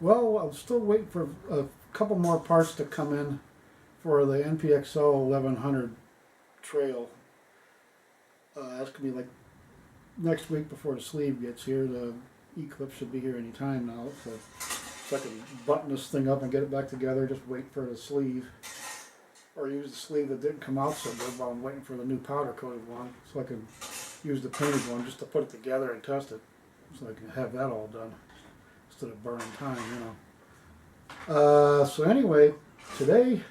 Well, I'm still waiting for a couple more parts to come in for the NPXL 1100 trail. That's gonna be like next week before the sleeve gets here. The E-clip should be here any time now, so I can button this thing up and get it back together. Just wait for the sleeve, or use the sleeve that didn't come out so good while I'm waiting for the new powder coated one, so I can use the painted one just to put it together and test it, so I can have that all done instead of burning time, you know. So anyway, today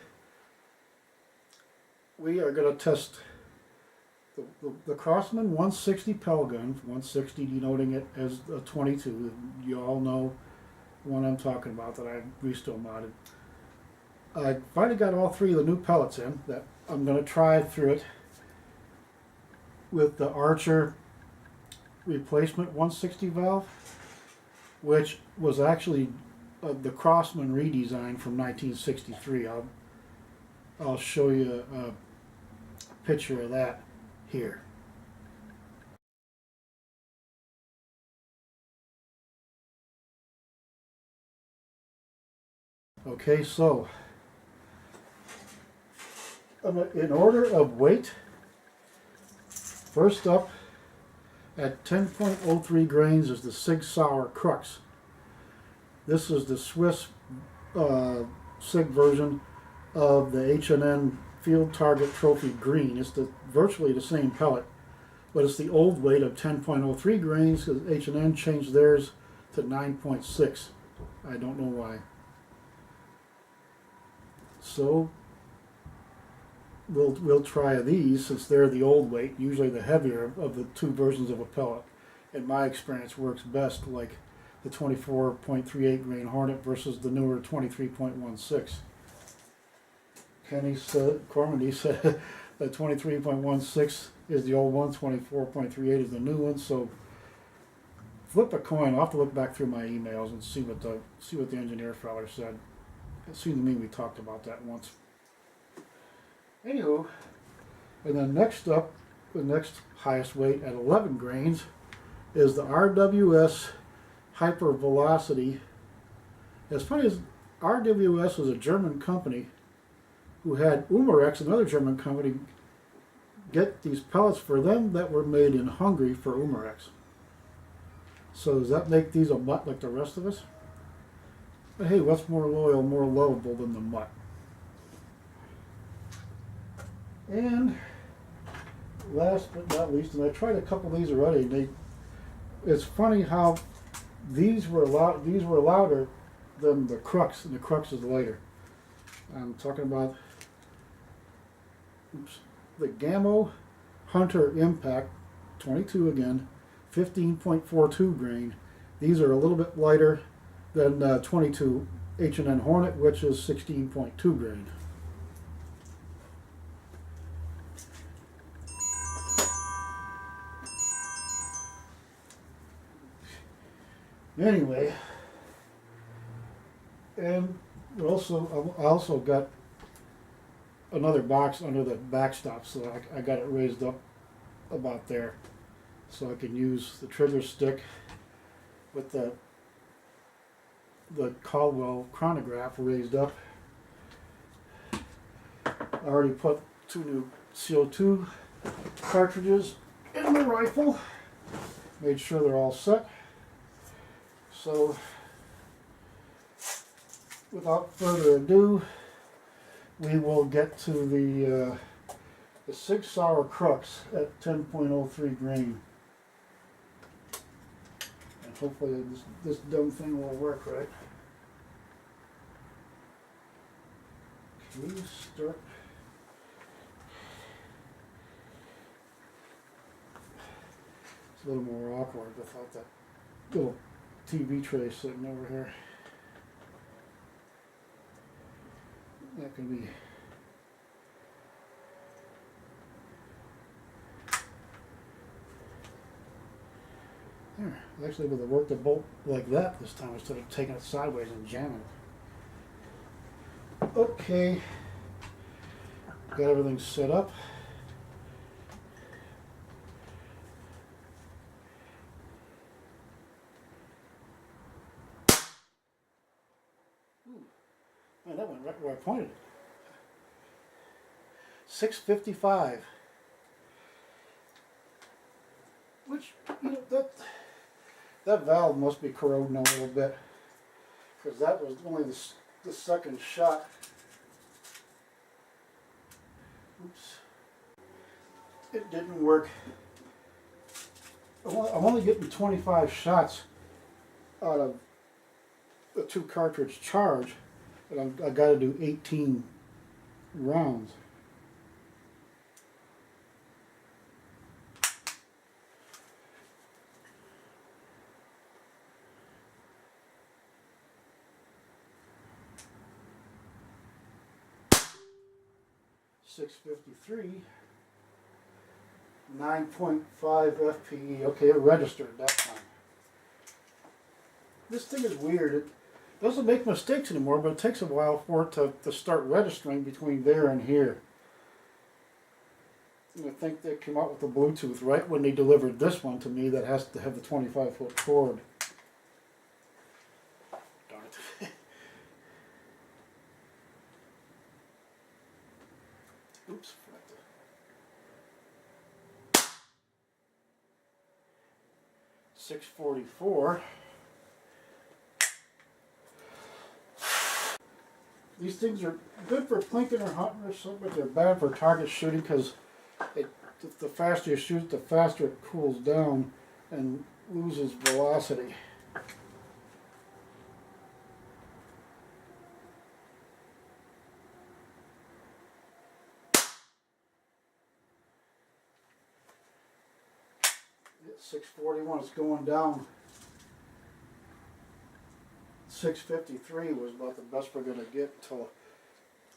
we are going to test the Crosman 160 Pellgun, 160 denoting it as a 22. You all know the one I'm talking about that I resto modded. I finally got all three of the new pellets in that I'm going to try through it with the Archer replacement 160 valve, which was actually the Crosman redesign from 1963. I'll show you a picture of that here. Okay, so in order of weight, first up at 10.03 grains is the Sig Sauer Crux. This is the Swiss Sig version of the H&N Field Target Trophy Green. It's virtually the same pellet, but it's the old weight of 10.03 grains because H&N changed theirs to 9.6. I don't know why. So we'll try these since they're the old weight, usually the heavier of the two versions of a pellet. In my experience, works best like the 24.38 grain Hornet versus the newer 23.16. Kenny said, Cormandy said that 23.16 is the old one, 24.38 is the new one. So flip a coin. I'll have to look back through my emails and see what the engineer fella said. It seemed to me we talked about that once. Anywho, and then next up, the next highest weight at 11 grains is the RWS Hyper Velocity. As funny as RWS was a German company who had Umarex, another German company, get these pellets for them that were made in Hungary for Umarex. So does that make these a mutt like the rest of us? But hey, what's more loyal, more lovable than the mutt? And last but not least, and I tried a couple of these already. It's funny how these were louder than the Crux, and the Crux is lighter. I'm talking about the Gamo Hunter Impact 22 again, 15.42 grain. These are a little bit lighter than 22 H&N Hornet, which is 16.2 grain. Anyway, and I also got another box under the backstop, so I got it raised up about there, so I can use the trigger stick with the Caldwell chronograph raised up. I already put 2 new CO2 cartridges in the rifle, made sure they're all set. So without further ado, we will get to the Sig Sauer Crux at 10.03 grain. And hopefully this dumb thing will work right. Okay, start. It's a little more awkward without that little TV tray sitting over here. That can be there. I actually able to work the bolt like that this time instead of taking it sideways and jamming it. Okay, got everything set up. And that went right where I pointed it. 655. Which, you know, that valve must be corroding a little bit, because that was only the second shot. Oops. It didn't work. I'm only getting 25 shots out of a 2 cartridge charge, but I got to do 18 rounds. .653, 9.5 FPE. Okay, it registered that time. This thing is weird. It doesn't make mistakes anymore, but it takes a while for it to start registering between there and here. And I think they came out with the Bluetooth right when they delivered this one to me that has to have the 25-foot cord. Darn it. Oops. 644. These things are good for plinking or hunting or something, but they're bad for target shooting because the faster you shoot, the faster it cools down and loses velocity. At 641, it's going down. 653 was about the best we're going to get until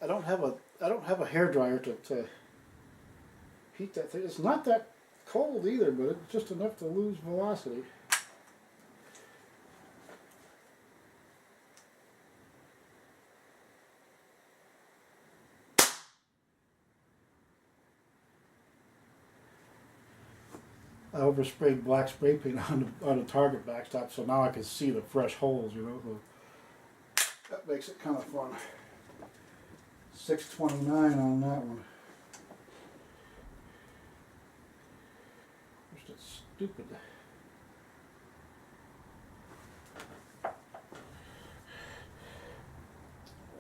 I don't have a hair dryer to heat that thing. It's not that cold either, but it's just enough to lose velocity. I oversprayed black spray paint on the target backstop, so now I can see the fresh holes, you know. So that makes it kind of fun. 629 on that one. Where's that stupid?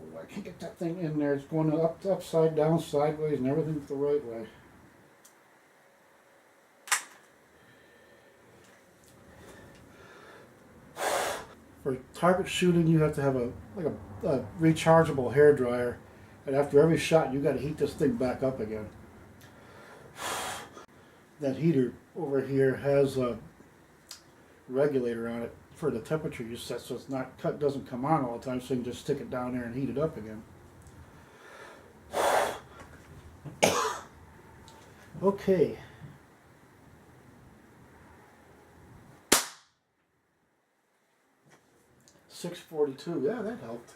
Oh, I can't get that thing in there. It's going upside down, sideways, and everything's the right way. For target shooting, you have to have a rechargeable hair dryer, and after every shot, you got to heat this thing back up again. That heater over here has a regulator on it for the temperature you set, so it's not doesn't come on all the time. So you can just stick it down there and heat it up again. Okay. 642, yeah, that helped.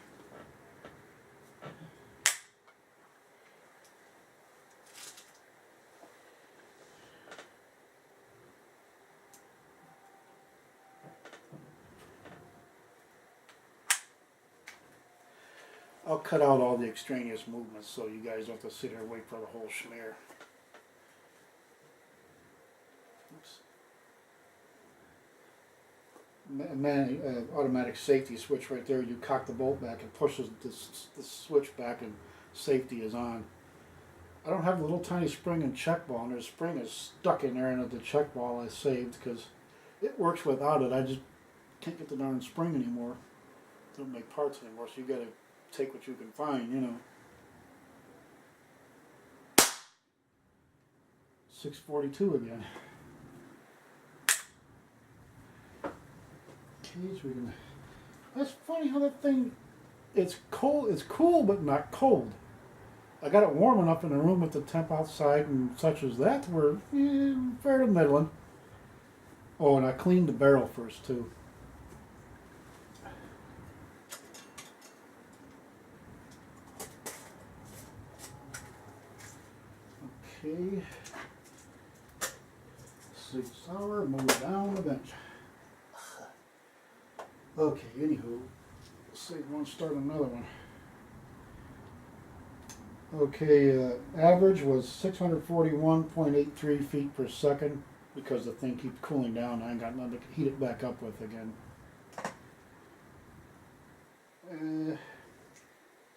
I'll cut out all the extraneous movements so you guys don't have to sit here and wait for the whole schmear. Oops. Automatic safety switch right there. You cock the bolt back and pushes the switch back and safety is on. I don't have the little tiny spring and check ball, and the spring is stuck in there and the check ball I saved because it works without it. I just can't get the darn spring anymore. Don't make parts anymore, so you gotta take what you can find, you know. 642 again. That's funny how that thing, it's cold, it's cool but not cold. I got it warm enough in the room with the temp outside and such as that where fair to middling. Oh, and I cleaned the barrel first too. Okay. 6 hour, move down the bench. Okay, anywho, let's see if we want to start another one. Okay, average was 641.83 feet per second because the thing keeps cooling down. I ain't got nothing to heat it back up with again.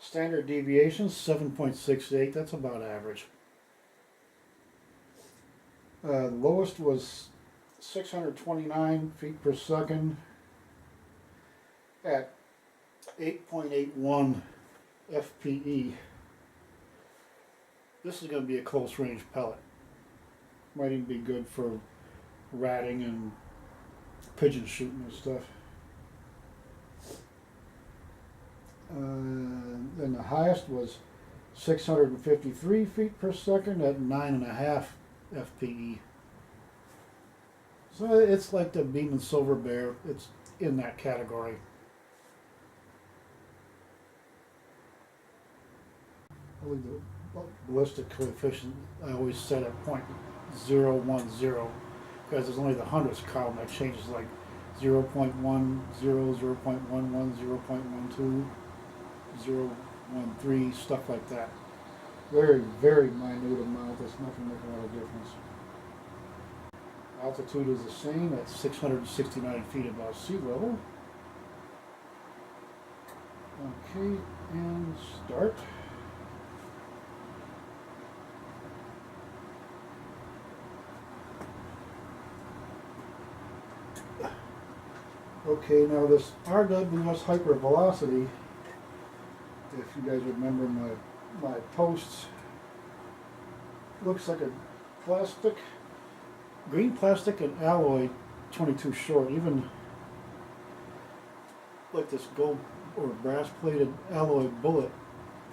Standard deviation 7.68. That's about average. The lowest was 629 feet per second at 8.81 FPE. This is going to be a close range pellet. Might even be good for ratting and pigeon shooting and stuff. Then the highest was 653 feet per second at 9.5 FPE. So it's like the Beeman Silver Bear. It's in that category. I believe the ballistic coefficient I always set at .010 because there's only the hundredths column that changes, like 0.10, 0.11, 0.12, 0.13, stuff like that. Very, very minute amount. That's not going to make a lot of difference. Altitude is the same at 669 feet above sea level. Okay, and start. Okay, now this RWS hypervelocity, if you guys remember my posts, looks like a plastic, green plastic and alloy 22 short. Even like this gold or brass plated alloy bullet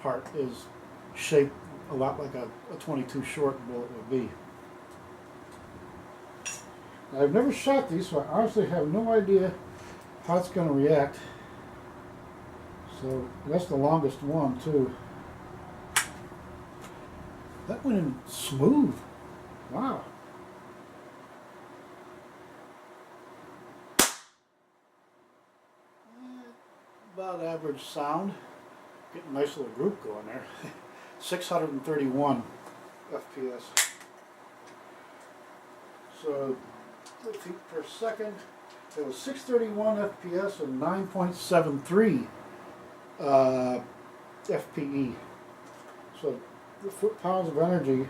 part is shaped a lot like a 22 short bullet would be. Now, I've never shot these, so I honestly have no idea how it's going to react. So that's the longest one too. That went in smooth. Wow. About average sound. Getting a nice little group going there. 631 FPS. So feet per second. It was 631 FPS and 9.73 FPE. So the foot-pounds of energy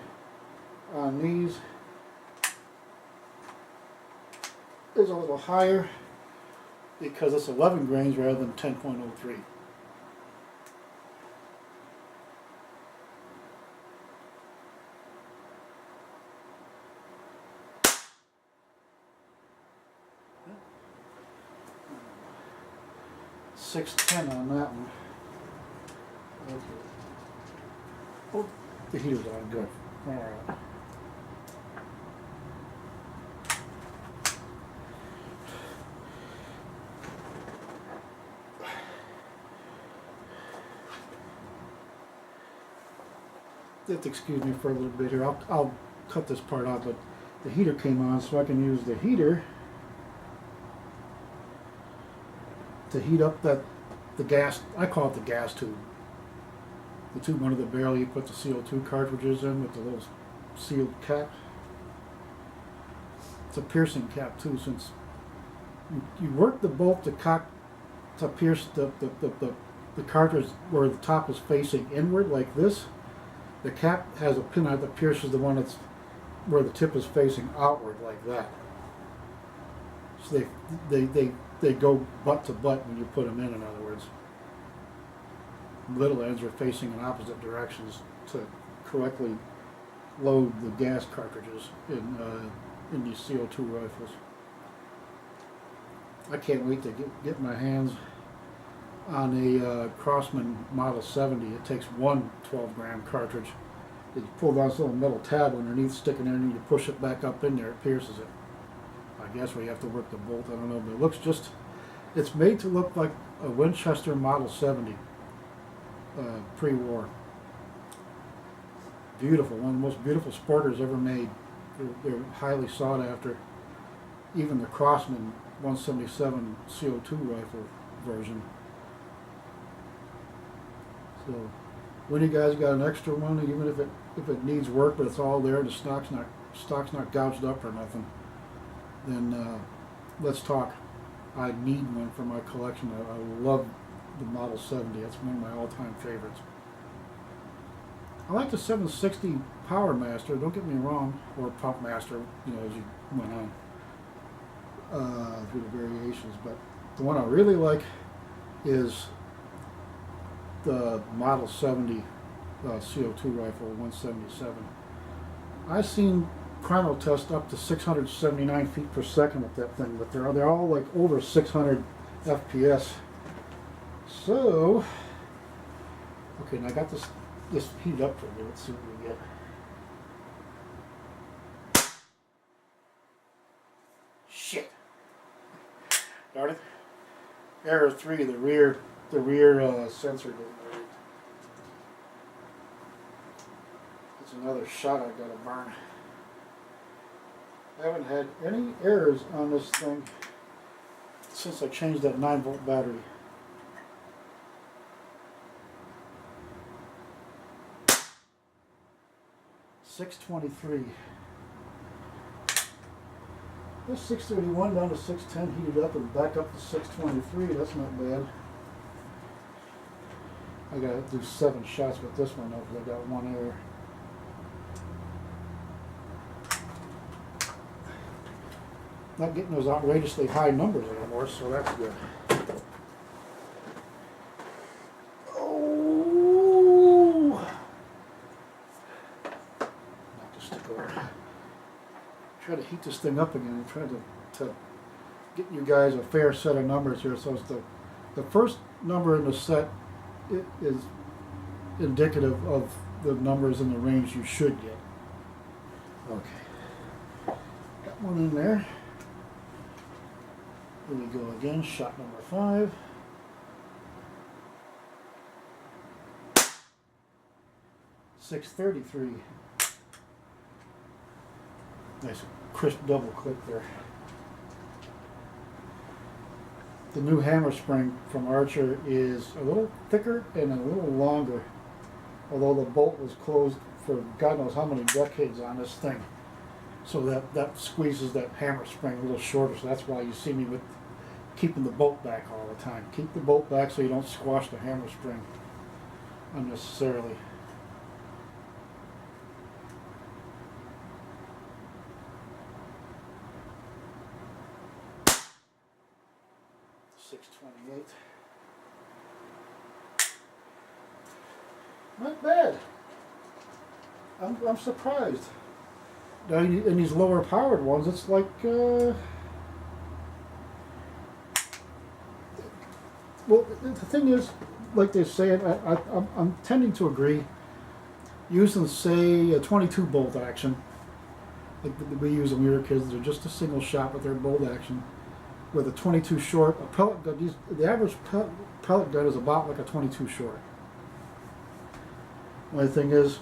on these is a little higher because it's 11 grains rather than 10.03. .610 on that one. Okay. Oh, the heater's on. Good. All right. You have to excuse me for a little bit here. I'll cut this part out, but the heater came on, so I can use the heater to heat up the gas. I call it the gas tube. The tube under the barrel you put the CO2 cartridges in with the little sealed cap. It's a piercing cap too, since you work the bolt to pierce the cartridge where the top is facing inward like this. The cap has a pin on it that pierces the one that's where the tip is facing outward like that. So they go butt to butt when you put them in other words. Little ends are facing in opposite directions to correctly load the gas cartridges in these CO2 rifles. I can't wait to get my hands on a Crosman Model 70. It takes one 12-gram cartridge. You pull down this little metal tab underneath, stick it in, and you push it back up in there, it pierces it. I guess we have to work the bolt, I don't know, but it looks just, it's made to look like a Winchester Model 70 pre-war. Beautiful, one of the most beautiful sporters ever made. They're highly sought after. Even the Crosman 177 CO2 rifle version. So When you guys got an extra one, even if it needs work, but it's all there, the stock's not gouged up or nothing, then let's talk. I need one for my collection. I love the Model 70. That's one of my all-time favorites. I like the 760 Power Master, don't get me wrong, or Pump Master, you know, as you went on through the variations, but the one I really like is the Model 70 CO2 rifle, 177. I've seen chrono test up to 679 feet per second with that thing, but they're all like over 600 FPS. So, okay, now I got this heated up for me. Let's see what we get. Shit. Darn it. Error 3, the rear sensor didn't work. That's another shot I gotta burn. I haven't had any errors on this thing since I changed that 9-volt battery. .623. This 631 down to 610, heated up and back up to 623. That's not bad. I gotta do 7 shots with this one though, because I got 1 error. Not getting those outrageously high numbers anymore, so that's good. Oh! Knock the stick over. Try to heat this thing up again and try to get you guys a fair set of numbers here. So it's the first number in the set is indicative of the numbers in the range you should get. Okay. Got one in there. Here we go again, shot number 5. .633. Nice crisp double click there. The new hammer spring from Archer is a little thicker and a little longer, although the bolt was closed for God knows how many decades on this thing. So that squeezes that hammer spring a little shorter, so that's why you see me with keeping the bolt back all the time. Keep the bolt back so you don't squash the hammer spring unnecessarily. .628. Not bad. I'm surprised. Now in these lower powered ones, it's like well, the thing is, like they say, I'm tending to agree. Using, say, a 22 bolt action, like we use when we were kids, they're just a single shot, but they're bolt action. With a 22 short, a pellet gun, the average pellet gun is about like a 22 short. Only thing is,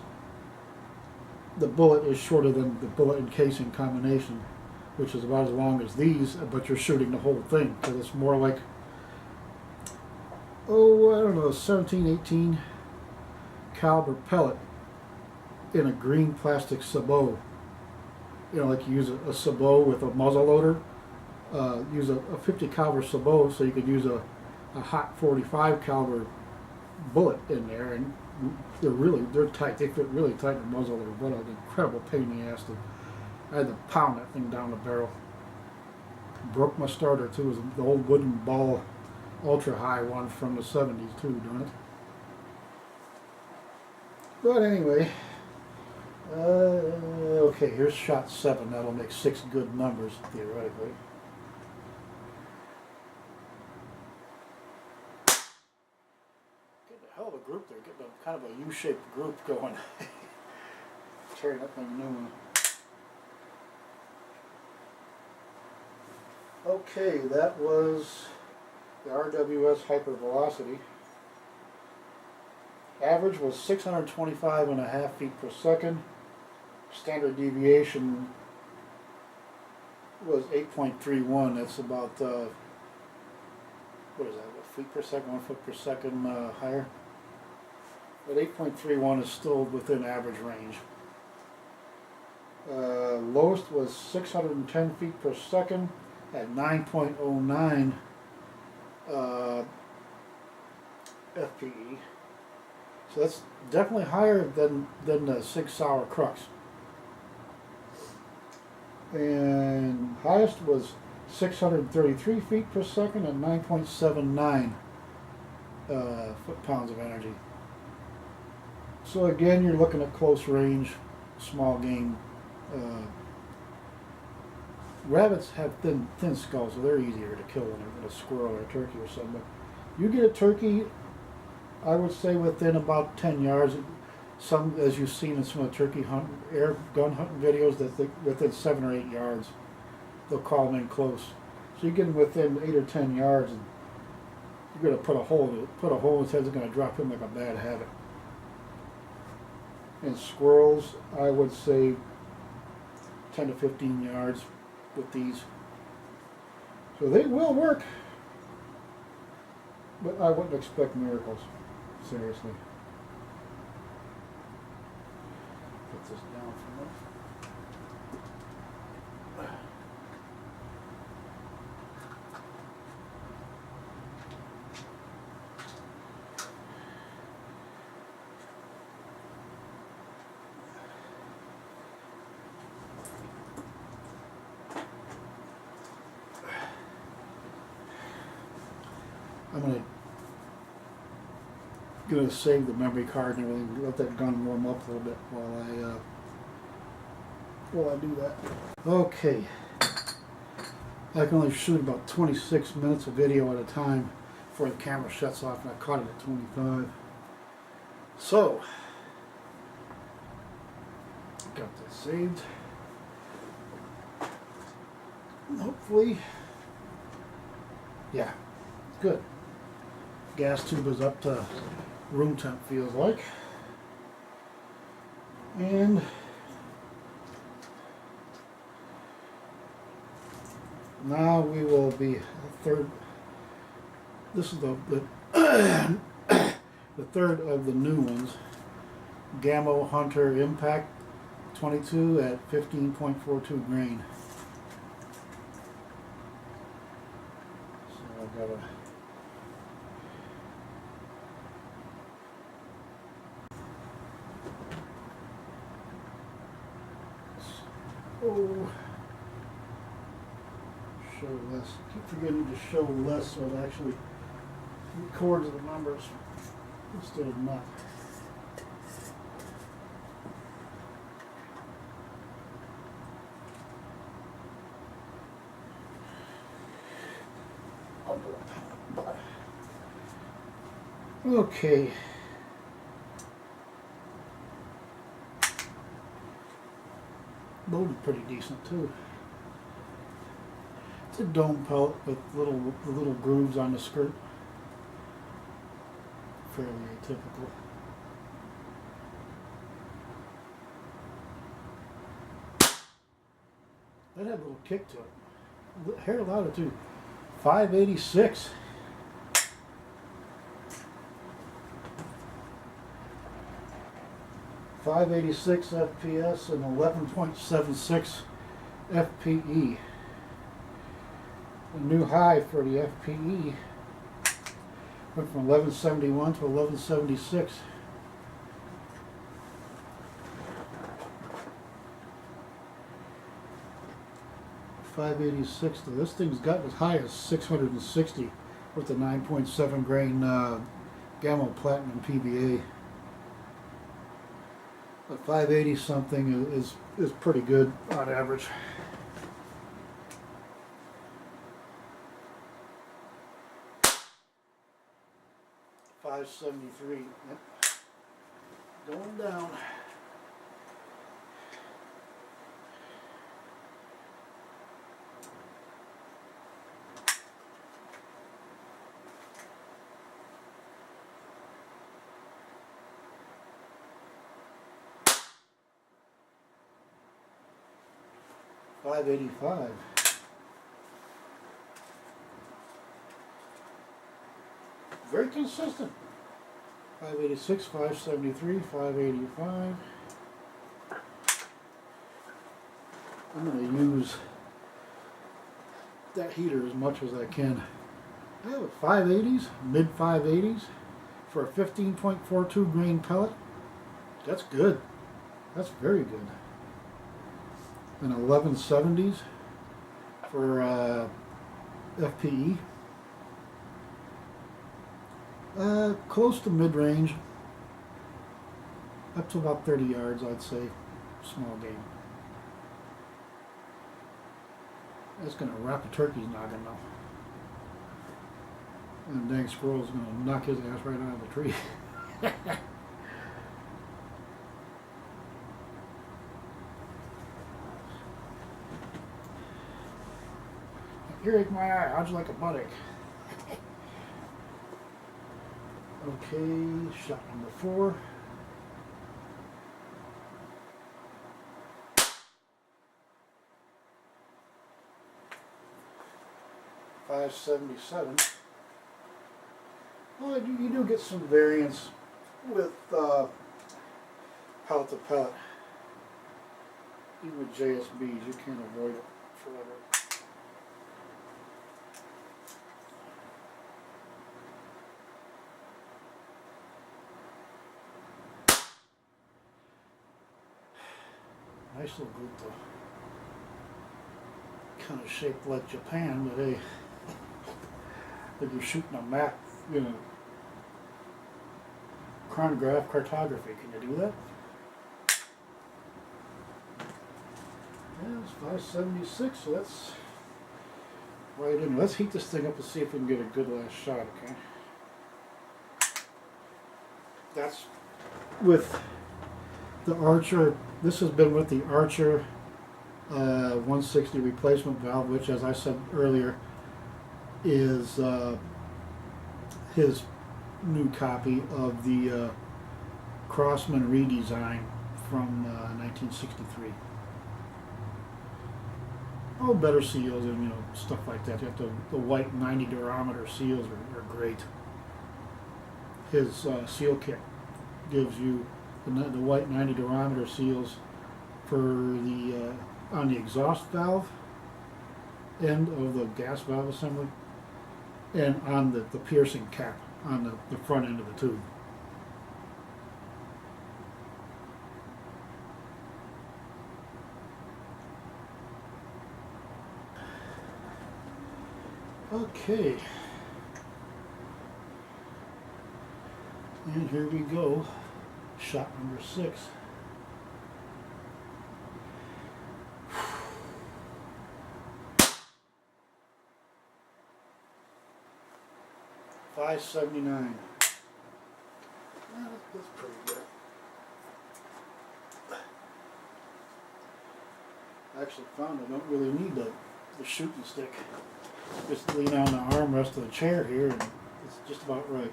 the bullet is shorter than the bullet and casing combination, which is about as long as these, but you're shooting the whole thing, because it's more like, oh, I don't know, 17, 18 caliber pellet in a green plastic sabot. You know, like you use a sabot with a muzzle loader. Use a 50 caliber sabot, so you could use a hot 45 caliber bullet in there, and they're tight. They fit really tight in the muzzle loader. What an incredible pain in the ass. I had to pound that thing down the barrel. Broke my starter too. It was the old wooden ball ultra high one from the 70s too, doing it. But anyway, okay, here's shot 7. That'll make 6 good numbers theoretically. Getting a hell of a group there. Getting a kind of a U-shaped group going. Tearing up my new one. Okay, that was the RWS Hypervelocity. Average was 625.5 feet per second. Standard deviation was 8.31. That's about, what is that, what, feet per second, 1 foot per second higher? But 8.31 is still within average range. Lowest was 610 feet per second at 9.09 FPE. So that's definitely higher than the Sig Sauer Crux. And highest was 633 feet per second at 9.79 foot-pounds of energy. So again, you're looking at close range, small game. Rabbits have thin skulls, so they're easier to kill than a squirrel or a turkey or something. But you get a turkey, I would say within about 10 yards. Some, as you've seen in some of the turkey air gun hunting videos, that within 7 or 8 yards, they'll call them in close. So you get them within 8 or 10 yards, and you're going to put a hole in his head. It's going to drop him like a bad habit. And squirrels, I would say 10 to 15 yards with these. So they will work, but I wouldn't expect miracles, seriously. Put this down for a minute. I'm gonna save the memory card and everything. Let that gun warm up a little bit while I do that. Okay, I can only shoot about 26 minutes of video at a time before the camera shuts off, and I caught it at 25. So, got that saved. Hopefully, yeah, good. Gas tube is up to room temp, feels like. And now we will be third. This is the the third of the new ones. Gamo Hunter Impact 22 at 15.42 grain. So I've got a show less. Keep forgetting to show less so it actually records the numbers instead of not. Okay. Loaded pretty decent too. It's a dome pellet with little grooves on the skirt. Fairly atypical. That had a little kick to it. Hair louder too. 586. .586 FPS and 11.76 FPE. The new high for the FPE went from 1171 to 1176. .586. So this thing's got as high as 660 with the 9.7 grain Gamo Platinum PBA. But 580 something is pretty good on average. .573. Yep. Going down. .585. Very consistent. 586, 573, 585. I'm going to use that heater as much as I can. I have a 580s, mid 580s for a 15.42 grain pellet. That's good. That's very good. And 1170s for FPE. Close to mid-range. Up to about 30 yards, I'd say. Small game. That's going to wrap a turkey's noggin now. And dang squirrel's going to knock his ass right out of the tree. Here is my eye. How'd you like a buttock? Okay, shot number 4. .577. Well, you do get some variance with pellet to pellet. Even with JSBs, you can't avoid it forever. Nice little group though. Kind of shaped like Japan, but hey, if you're shooting a map, you know, chronograph cartography, can you do that? Yeah, it's 576, so that's right in. Let's heat this thing up and see if we can get a good last shot, okay? That's with the Archer. This has been with the Archer 160 replacement valve, which, as I said earlier, is his new copy of the Crosman redesign from 1963. Oh, better seals and, you know, stuff like that. You have the white 90 durometer seals are great. His seal kit gives you the white 90 durometer seals for the on the exhaust valve end of the gas valve assembly, and on the piercing cap on the front end of the tube. Okay, and here we go. Shot number 6. .579. That's pretty good. I actually found I don't really need the shooting stick. Just lean on the armrest of the chair here, and it's just about right.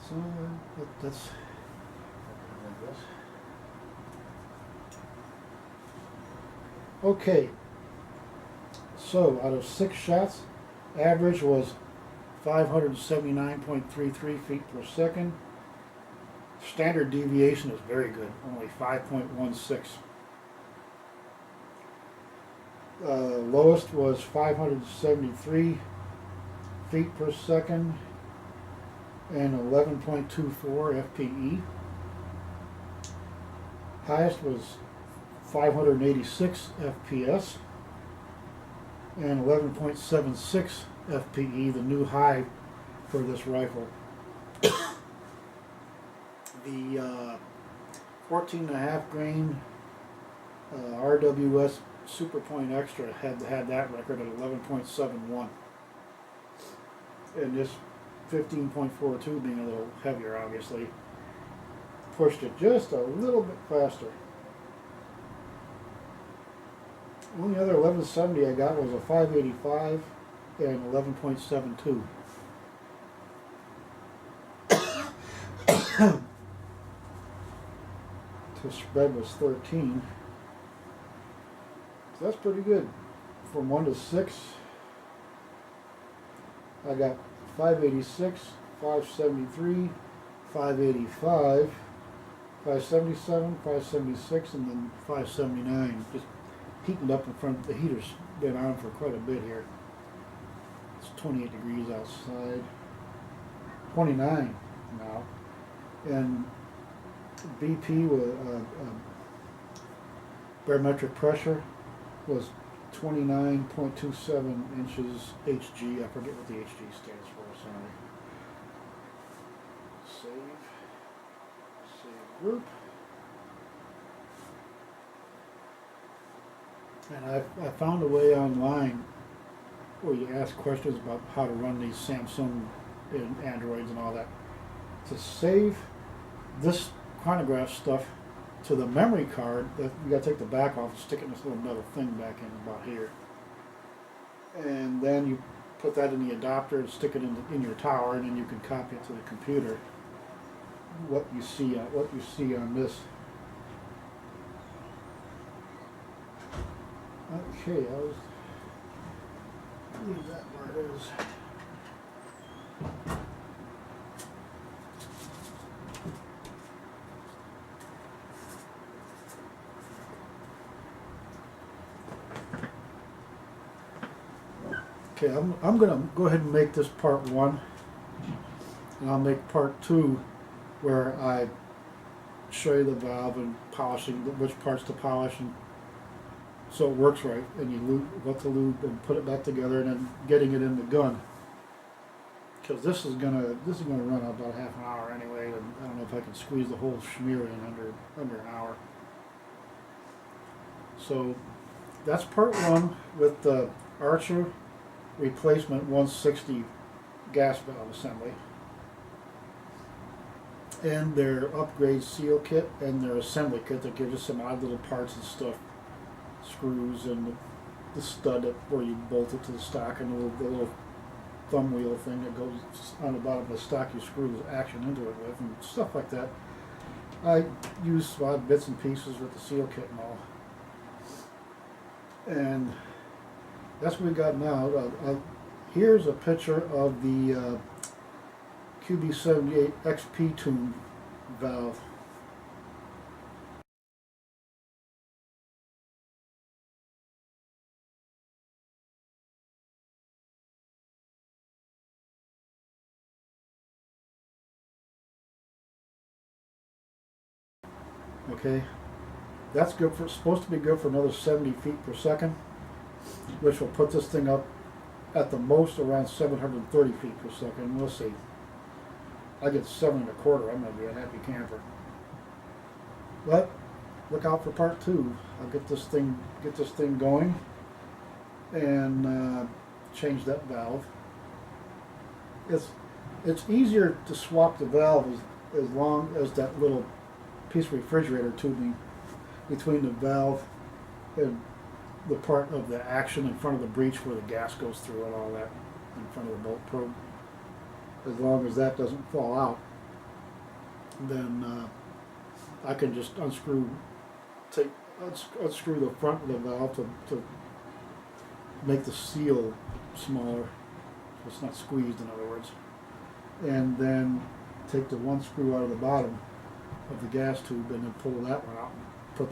So that's okay. So out of 6 shots, average was 579.33 feet per second. Standard deviation is very good, only 5.16. Lowest was 573 feet per second and 11.24 FPE. Highest was 586 FPS and 11.76 FPE, the new high for this rifle. The 14.5 grain RWS Super Point Extra had that record at 11.71, and this 15.42, being a little heavier, obviously, pushed it just a little bit faster. The only other 1170 I got was a 585 and 11.72. The spread was 13. So that's pretty good. From 1 to 6. I got 586, 573, 585, 577, 576, and then 579. Just heating up in front. The heater's been on for quite a bit here. It's 28 degrees outside. 29 now. And BP with barometric pressure was 29.27 inches HG. I forget what the HG stands for, sorry. Save group. And I found a way online where you ask questions about how to run these Samsung and Androids and all that. To save this chronograph stuff to the memory card, that you gotta take the back off and stick it in this little metal thing back in about here. And then you put that in the adapter and stick it in your tower, and then you can copy it to the computer. What you see on this. Okay, I'll leave that where it is. Okay, I'm going to go ahead and make this part 1, and I'll make part 2 where I show you the valve and polishing, which parts to polish, and so it works right, and you lube what to lube and put it back together, and then getting it in the gun. Because this is gonna run about half an hour anyway, and I don't know if I can squeeze the whole schmear in under an hour. So that's part 1 with the Archer replacement 160 gas valve assembly, and their upgrade seal kit and their assembly kit that gives you some odd little parts and stuff, screws and the stud where you bolt it to the stock, and the little thumb wheel thing that goes on the bottom of the stock you screw the action into it with, and stuff like that. I use odd bits and pieces with the seal kit and all. And that's what we got now. Here's a picture of the QB78 XP tune valve. Okay, that's good for, supposed to be good for another 70 feet per second, which will put this thing up at the most around 730 feet per second. We'll see. I get 7 1/4. I'm gonna be a happy camper. But look out for part 2. I'll get this thing going and change that valve. It's easier to swap the valve as long as that little piece of refrigerator tubing between the valve and the part of the action in front of the breech where the gas goes through and all that in front of the bolt probe. As long as that doesn't fall out, then I can just unscrew the front of the valve to make the seal smaller, so it's not squeezed, in other words, and then take the one screw out of the bottom of the gas tube and then pull that one out and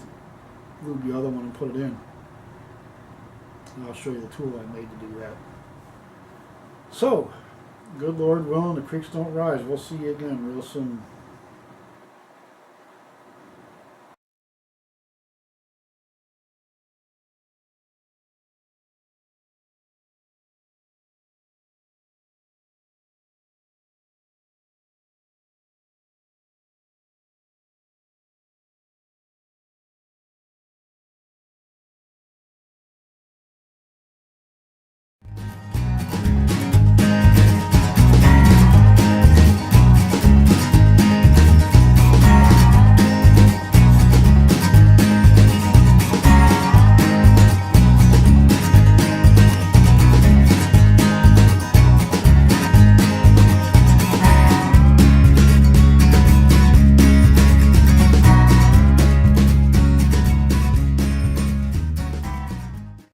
lube the other one and put it in. And I'll show you the tool I made to do that. So, good Lord willing, the creeks don't rise. We'll see you again real soon.